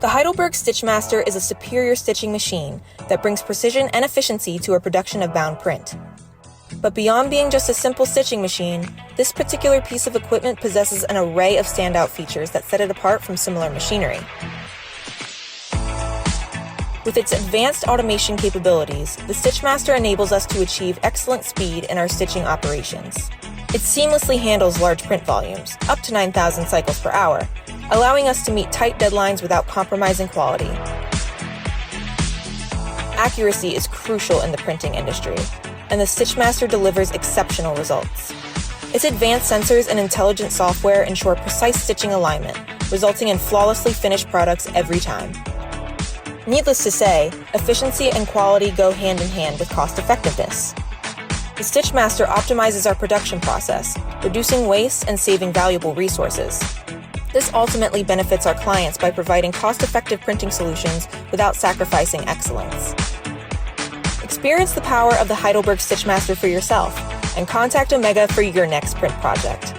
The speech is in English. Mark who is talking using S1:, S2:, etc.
S1: The Heidelberg Stitchmaster is a superior stitching machine that brings precision and efficiency to a production of bound print. But beyond being just a simple stitching machine, this particular piece of equipment possesses an array of standout features that set it apart from similar machinery. With its advanced automation capabilities, the Stitchmaster enables us to achieve excellent speed in our stitching operations. It seamlessly handles large print volumes, up to 9,000 cycles per hour, allowing us to meet tight deadlines without compromising quality. Accuracy is crucial in the printing industry, and the Stitchmaster delivers exceptional results. Its advanced sensors and intelligent software ensure precise stitching alignment, resulting in flawlessly finished products every time. Needless to say, efficiency and quality go hand in hand with cost-effectiveness. The Stitchmaster optimizes our production process, reducing waste and saving valuable resources. This ultimately benefits our clients by providing cost-effective printing solutions without sacrificing excellence. Experience the power of the Heidelberg Stitchmaster for yourself, and contact Omega for your next print project.